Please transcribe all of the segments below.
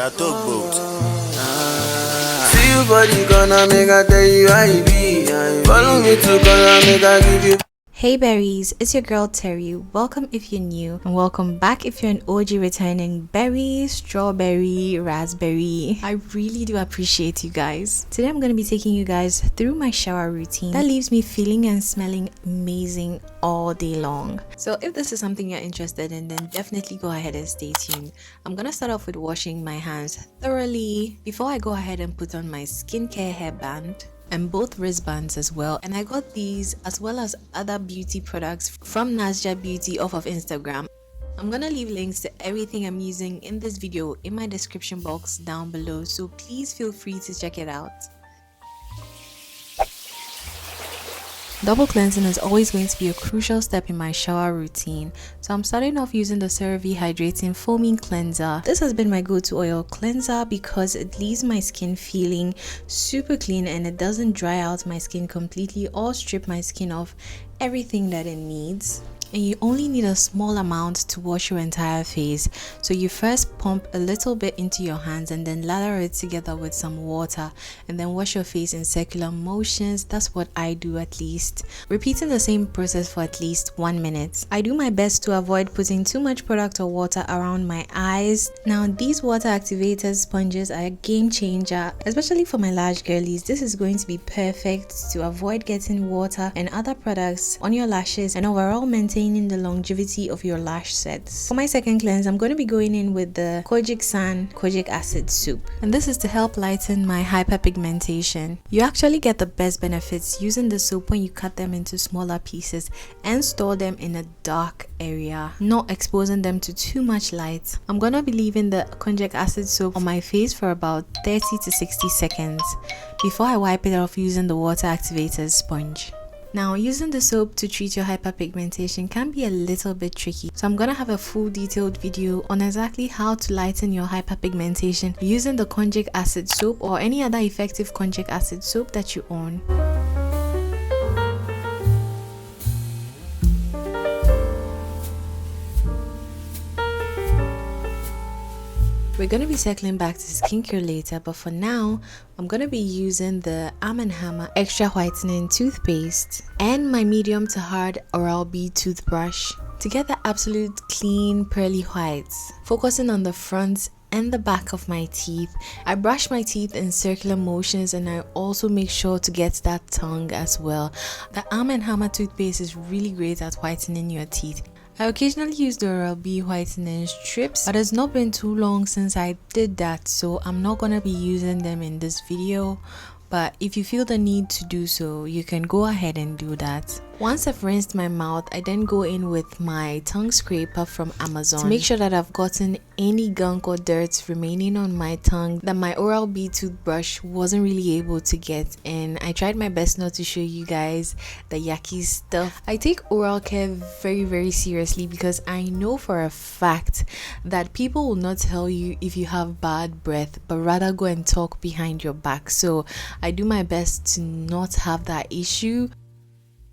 I talk both. See you body gonna make I tell you how you be. Follow me to gonna make I give you. Hey berries, it's your girl Terry. Welcome if you're new and welcome back if you're an OG returning. Berry, strawberry, raspberry. I really do appreciate you guys. Today I'm going to be taking you guys through my shower routine that leaves me feeling and smelling amazing all day long. So if this is something you're interested in, then definitely go ahead and stay tuned. I'm going to start off with washing my hands thoroughly before I go ahead and put on my skincare hairband and both wristbands as well. And I got these as well as other beauty products from Nasja Beauty off of Instagram. I'm gonna leave links to everything I'm using in this video in my description box down below, so please feel free to check it out. Double cleansing is always going to be a crucial step in my shower routine, so I'm starting off using the CeraVe Hydrating Foaming Cleanser. This has been my go-to oil cleanser because it leaves my skin feeling super clean and it doesn't dry out my skin completely or strip my skin of everything that it needs. And you only need a small amount to wash your entire face, so you first pump a little bit into your hands and then lather it together with some water and then wash your face in circular motions. That's what I do, at least, repeating the same process for at least 1 minute. I do my best to avoid putting too much product or water around my eyes. Now these water activated sponges are a game changer, especially for my large girlies. This is going to be perfect to avoid getting water and other products on your lashes and overall maintaining the longevity of your lash sets. For my second cleanse, I'm going to be going in with the kojic acid soup, and this is to help lighten my hyperpigmentation. You actually get the best benefits using the soap when you cut them into smaller pieces and store them in a dark area, not exposing them to too much light. I'm gonna be leaving the kojic acid soap on my face for about 30 to 60 seconds before I wipe it off using the water activated sponge. Now, using the soap to treat your hyperpigmentation can be a little bit tricky, so I'm gonna have a full detailed video on exactly how to lighten your hyperpigmentation using the kojic acid soap or any other effective kojic acid soap that you own. We're going to be circling back to skincare later, but for now, I'm going to be using the Arm & Hammer Extra Whitening Toothpaste and my medium to hard Oral-B toothbrush to get the absolute clean pearly whites, focusing on the front and the back of my teeth. I brush my teeth in circular motions and I also make sure to get that tongue as well. The Arm & Hammer toothpaste is really great at whitening your teeth. I occasionally use the Oral-B whitening strips, but it's not been too long since I did that, so I'm not gonna be using them in this video. But if you feel the need to do so, you can go ahead and do that. Once I've rinsed my mouth, I then go in with my tongue scraper from Amazon to make sure that I've gotten any gunk or dirt remaining on my tongue that my Oral-B toothbrush wasn't really able to get in. I tried my best not to show you guys the yucky stuff. I take oral care very seriously because I know for a fact that people will not tell you if you have bad breath, but rather go and talk behind your back. So I do my best to not have that issue.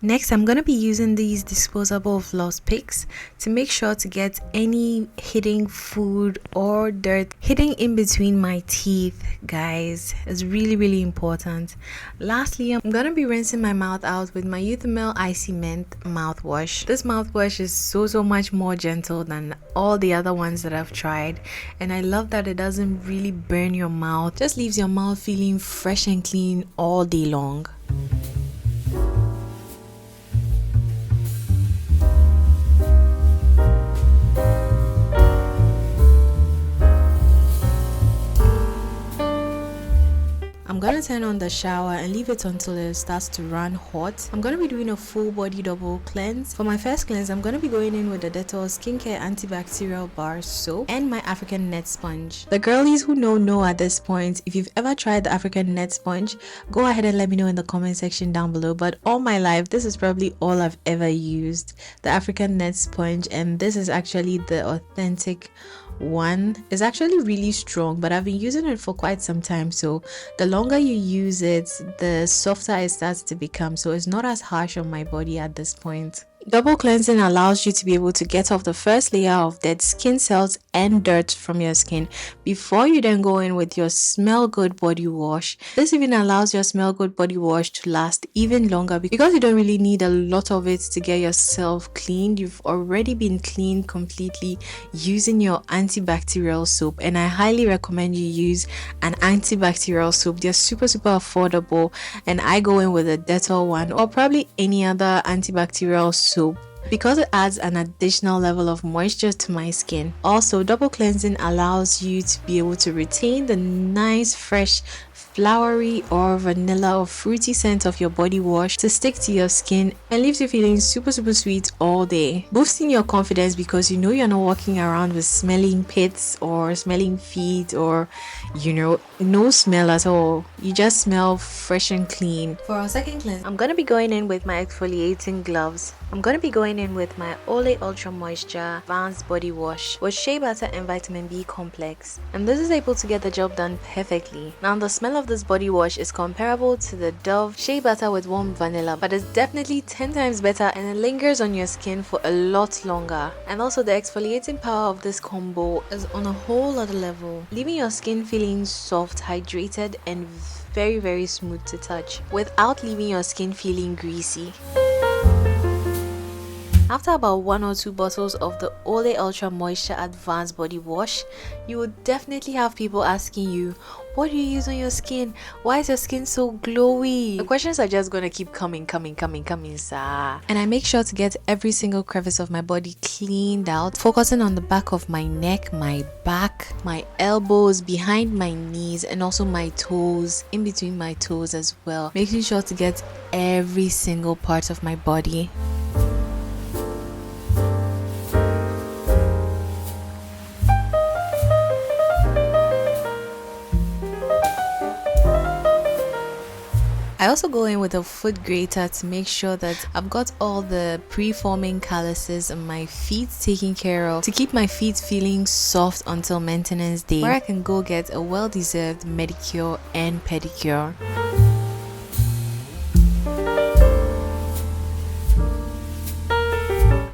Next, I'm going to be using these disposable floss picks to make sure to get any hidden food or dirt hidden in between my teeth, guys. It's really important. Lastly, I'm going to be rinsing my mouth out with my Youthmel Icy Mint mouthwash. This mouthwash is so much more gentle than all the other ones that I've tried, and I love that it doesn't really burn your mouth, just leaves your mouth feeling fresh and clean all day long. I'm gonna turn on the shower and leave it until it starts to run hot. I'm gonna be doing a full body double cleanse. For my first cleanse, I'm gonna be going in with the Dettol Skincare Antibacterial Bar Soap and my African Net Sponge. The girlies who know at this point, if you've ever tried the African Net Sponge, go ahead and let me know in the comment section down below. But all my life, this is probably all I've ever used, the African Net Sponge, and this is actually the authentic one. Is actually really strong, but I've been using it for quite some time, so the longer you use it, the softer it starts to become, so it's not as harsh on my body at this point. Double cleansing allows you to be able to get off the first layer of dead skin cells and dirt from your skin before you then go in with your smell good body wash. This even allows your smell good body wash to last even longer because you don't really need a lot of it to get yourself cleaned. You've already been cleaned completely using your antibacterial soap, and I highly recommend you use an antibacterial soap. They're super affordable, and I go in with a Dettol one or probably any other antibacterial soap because it adds an additional level of moisture to my skin. Also, double cleansing allows you to be able to retain the nice fresh flowery or vanilla or fruity scent of your body wash to stick to your skin and leaves you feeling super sweet all day, boosting your confidence because you know you're not walking around with smelling pits or smelling feet or no smell at all. You just smell fresh and clean. For our second cleanse, I'm gonna be going in with my exfoliating gloves. I'm gonna be going in with my Olay Ultra Moisture Advanced Body Wash with shea butter and vitamin B complex, and this is able to get the job done perfectly. Now, the smell of this body wash is comparable to the Dove shea butter with warm vanilla, but it's definitely 10 times better and it lingers on your skin for a lot longer. And also, the exfoliating power of this combo is on a whole other level, leaving your skin feeling soft, hydrated, and very smooth to touch without leaving your skin feeling greasy. After about 1 or 2 bottles of the Olay Ultra Moisture Advanced Body Wash, you will definitely have people asking you, what do you use on your skin? Why is your skin so glowy? The questions are just gonna keep coming, sir. And I make sure to get every single crevice of my body cleaned out, focusing on the back of my neck, my back, my elbows, behind my knees, and also my toes, in between my toes as well. Making sure to get every single part of my body. I also go in with a foot grater to make sure that I've got all the pre-forming calluses on my feet taken care of, to keep my feet feeling soft until maintenance day, where I can go get a well-deserved manicure and pedicure.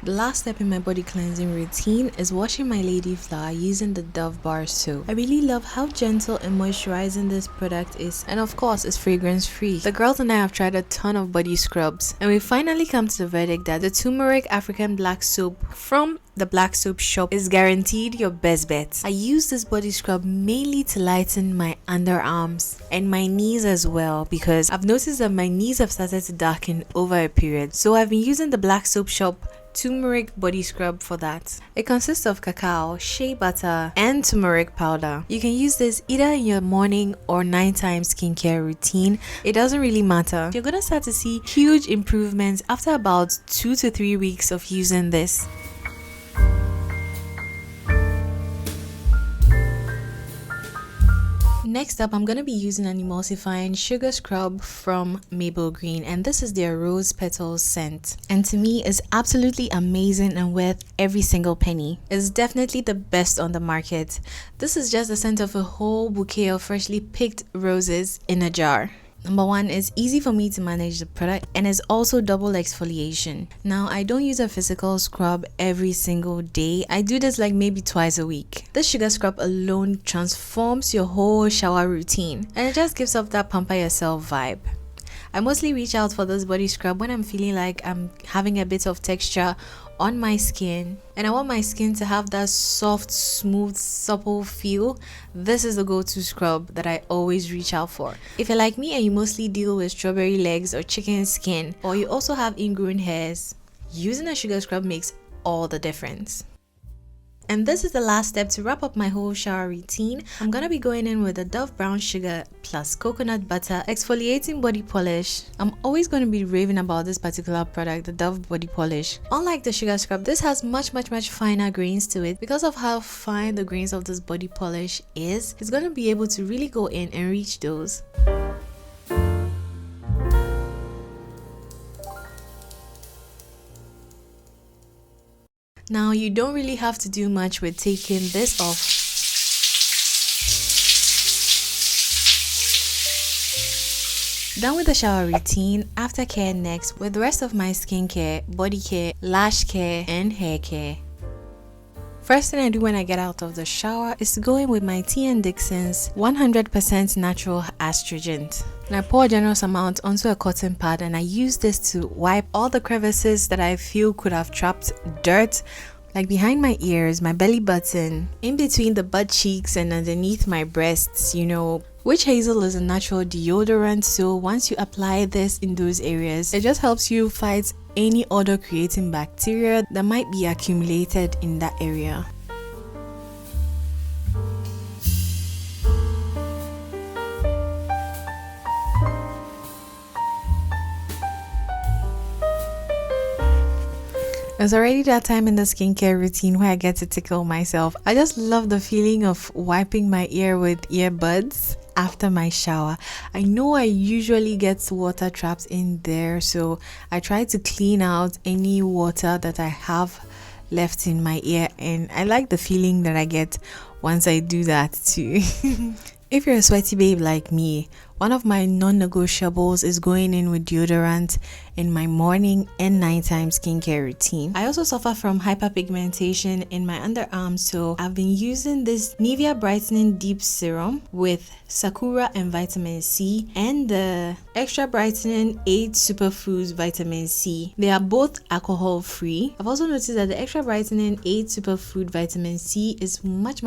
The last step in my body cleansing routine is washing my lady flower using the Dove bar soap. I really love how gentle and moisturizing this product is, and of course it's fragrance free. The girls and I have tried a ton of body scrubs, and we finally come to the verdict that the turmeric African black soap from the black soap shop is guaranteed your best bet. I use this body scrub mainly to lighten my underarms and my knees as well, because I've noticed that my knees have started to darken over a period. So I've been using the black soap shop turmeric body scrub for that. It consists of cacao, shea butter, and turmeric powder. You can use this either in your morning or nighttime skincare routine. It doesn't really matter. You're gonna start to see huge improvements after about 2 to 3 weeks of using this. Next up, I'm going to be using an emulsifying sugar scrub from Maple Green, and this is their rose petals scent, and to me is absolutely amazing and worth every single penny. It's definitely the best on the market. This is just the scent of a whole bouquet of freshly picked roses in a jar. Number one, it's easy for me to manage the product, and it's also double exfoliation. Now, I don't use a physical scrub every single day. I do this like maybe twice a week. This sugar scrub alone transforms your whole shower routine, and it just gives off that pamper yourself vibe. I mostly reach out for this body scrub when I'm feeling like I'm having a bit of texture on my skin and I want my skin to have that soft, smooth, supple feel. This is the go-to scrub that I always reach out for. If you're like me and you mostly deal with strawberry legs or chicken skin, or you also have ingrown hairs, using a sugar scrub makes all the difference. And this is the last step to wrap up my whole shower routine. I'm gonna be going in with a Dove brown sugar plus coconut butter exfoliating body polish. I'm always going to be raving about this particular product, the Dove body polish. Unlike the sugar scrub, this has much finer grains to it. Because of how fine the grains of this body polish is, it's going to be able to really go in and reach those. Now, you don't really have to do much with taking this off. Done with the shower routine, aftercare next with the rest of my skincare, body care, lash care, and hair care. First thing I do when I get out of the shower is to go in with my T& Dixon's 100% natural astringent. And I pour a generous amount onto a cotton pad and I use this to wipe all the crevices that I feel could have trapped dirt, like behind my ears, my belly button, in between the butt cheeks and underneath my breasts, you know. Witch hazel is a natural deodorant, so once you apply this in those areas, it just helps you fight any odor creating bacteria that might be accumulated in that area. It's already that time in the skincare routine where I get to tickle myself. I just love the feeling of wiping my ear with earbuds after my shower. I know I usually get water trapped in there, so I try to clean out any water that I have left in my ear, and I like the feeling that I get once I do that too. If you're a sweaty babe like me, one of my non-negotiables is going in with deodorant in my morning and nighttime skincare routine. I also suffer from hyperpigmentation in my underarms, so I've been using this Nivea Brightening Deep Serum with Sakura and Vitamin C and the Extra Brightening 8 Superfoods Vitamin C. They are both alcohol free. I've also noticed that the Extra Brightening 8 Superfood Vitamin C is much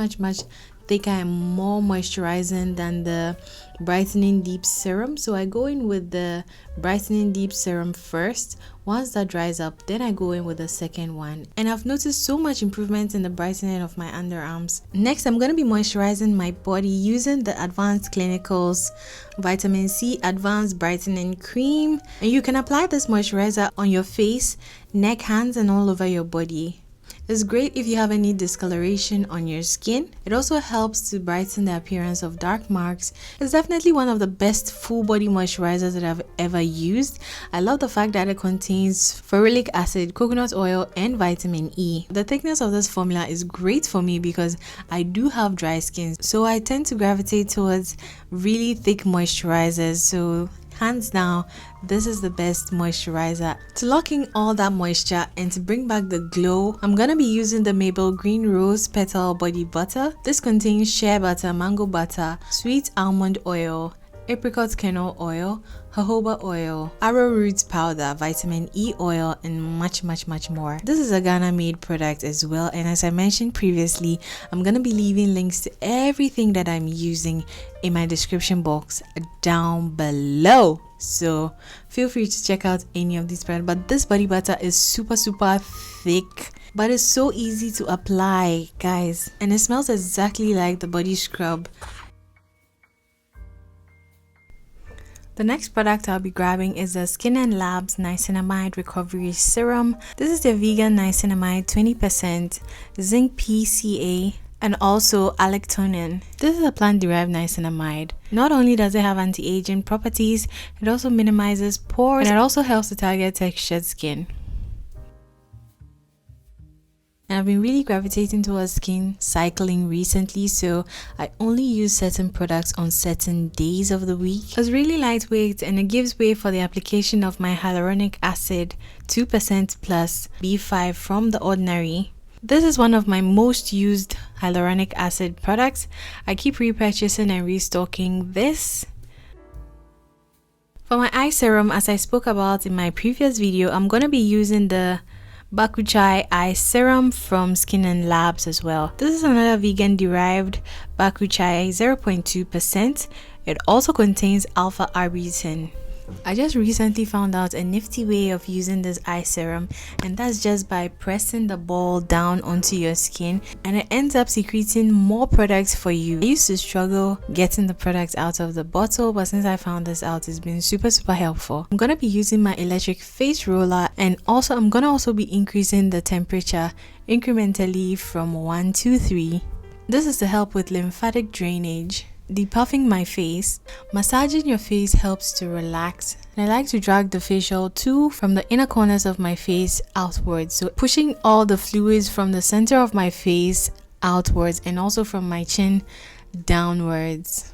thicker and more moisturizing than the Brightening Deep Serum, so I go in with the Brightening Deep Serum first. Once that dries up, then I go in with the second one, and I've noticed so much improvement in the brightening of my underarms. Next, I'm going to be moisturizing my body using the Advanced Clinicals Vitamin C Advanced Brightening Cream, and you can apply this moisturizer on your face, neck, hands, and all over your body. It's great if you have any discoloration on your skin. It also helps to brighten the appearance of dark marks. It's definitely one of the best full body moisturizers that I've ever used. I love the fact that it contains ferulic acid, coconut oil, and vitamin E. The thickness of this formula is great for me because I do have dry skin, so I tend to gravitate towards really thick moisturizers. So hands down, this is the best moisturizer. To lock in all that moisture and to bring back the glow, I'm gonna be using the Maybelline Green Rose Petal Body Butter. This contains shea butter, mango butter, sweet almond oil, apricot kernel oil, jojoba oil, arrowroot powder, vitamin E oil, and much more. This is a Ghana made product as well, and as I mentioned previously, I'm gonna be leaving links to everything that I'm using in my description box down below, so feel free to check out any of these products. But this body butter is super thick, but it's so easy to apply, guys, and it smells exactly like the body scrub. The next product I'll be grabbing is the Skin & Labs Niacinamide Recovery Serum. This is the vegan niacinamide, 20%, zinc PCA, and also allectonin. This is a plant-derived niacinamide. Not only does it have anti-aging properties, it also minimizes pores, and it also helps to target textured skin. And I've been really gravitating towards skin cycling recently, so I only use certain products on certain days of the week. It's really lightweight and it gives way for the application of my hyaluronic acid 2% plus B5 from The Ordinary. This is one of my most used hyaluronic acid products. I keep repurchasing and restocking this. For my eye serum, as I spoke about in my previous video, I'm going to be using the Bakuchai Eye Serum from Skin & Labs as well. This is another vegan derived Bakuchai 0.2%. It also contains alpha arbutin. I just recently found out a nifty way of using this eye serum, and that's just by pressing the ball down onto your skin and it ends up secreting more products for you. I used to struggle getting the products out of the bottle, but since I found this out, it's been super helpful. I'm gonna be using my electric face roller, and also I'm gonna be increasing the temperature incrementally from 1 to 3. This is to help with lymphatic drainage. Depuffing my face. Massaging your face helps to relax, and I like to drag the facial tool from the inner corners of my face outwards, so pushing all the fluids from the center of my face outwards and also from my chin downwards.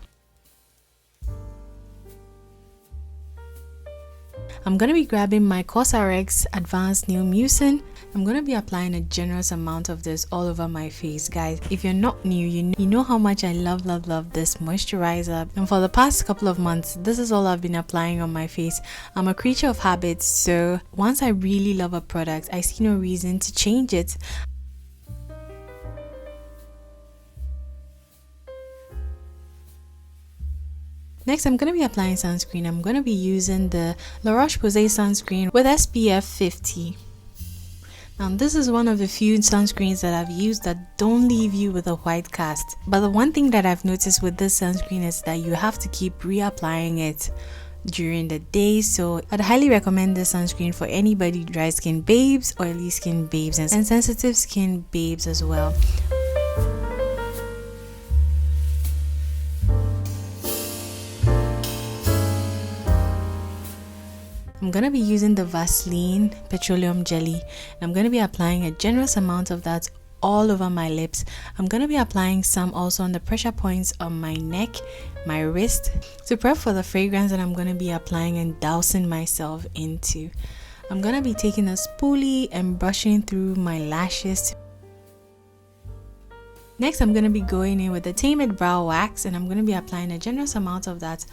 I'm going to be grabbing my COSRX Advanced Nail Mucin. I'm going to be applying a generous amount of this all over my face. Guys, if you're not new, you know how much I love this moisturizer, and for the past couple of months this is all I've been applying on my face. I'm a creature of habits, so once I really love a product, I see no reason to change it. Next, I'm going to be applying sunscreen. I'm going to be using the La Roche-Posay sunscreen with SPF 50. Now, this is one of the few sunscreens that I've used that don't leave you with a white cast. But the one thing that I've noticed with this sunscreen is that you have to keep reapplying it during the day. So I'd highly recommend this sunscreen for anybody dry skin babes, oily skin babes, and sensitive skin babes as well. I'm going to be using the Vaseline Petroleum Jelly, and I'm going to be applying a generous amount of that all over my lips. I'm going to be applying some also on the pressure points on my neck, my wrist, to prep for the fragrance that I'm going to be applying and dousing myself into. I'm going to be taking a spoolie and brushing through my lashes. Next, I'm going to be going in with the Tamed Brow Wax, and I'm going to be applying a generous amount of that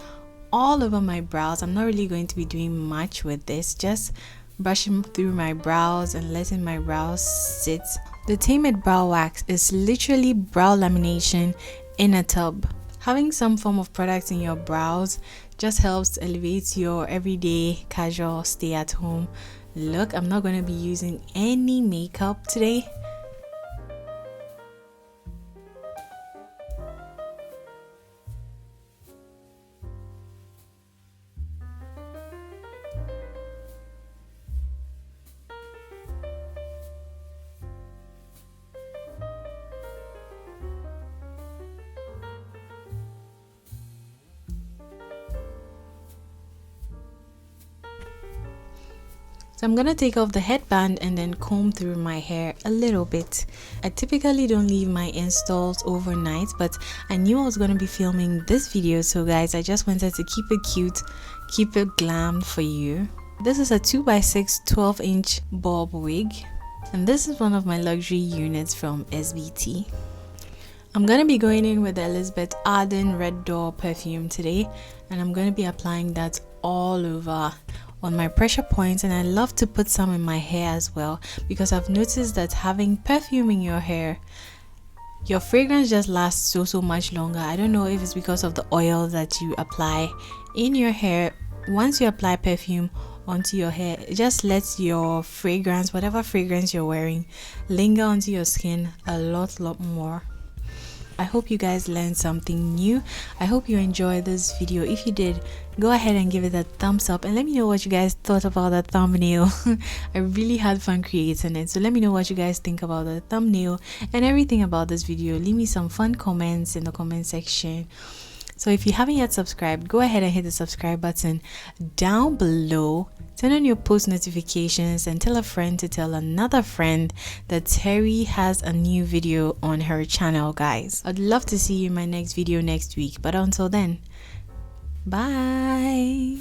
all over my brows. I'm not really going to be doing much with this, just brushing through my brows and letting my brows sit. The Tamed Brow Wax is literally brow lamination in a tub. Having some form of product in your brows just helps to elevate your everyday casual stay at home look. I'm not going to be using any makeup today. So I'm going to take off the headband and then comb through my hair a little bit. I typically don't leave my installs overnight, but I knew I was going to be filming this video, so guys, I just wanted to keep it cute, keep it glammed for you. This is a 2x6 12-inch bob wig, and this is one of my luxury units from SBT. I'm going to be going in with the Elizabeth Arden Red Door perfume today, and I'm going to be applying that all over on my pressure points, and I love to put some in my hair as well, because I've noticed that having perfume in your hair, your fragrance just lasts so much longer. I don't know if it's because of the oil that you apply in your hair. Once you apply perfume onto your hair, it just lets your fragrance, whatever fragrance you're wearing, linger onto your skin a lot more. I hope you guys learned something new. I hope you enjoyed this video. If you did, go ahead and give it a thumbs up and let me know what you guys thought about the thumbnail. I really had fun creating it, so let me know what you guys think about the thumbnail and everything about this video. Leave me some fun comments in the comment section. So if you haven't yet subscribed, go ahead and hit the subscribe button down below. Turn on your post notifications and tell a friend to tell another friend that Terry has a new video on her channel, guys. I'd love to see you in my next video next week, but until then, bye.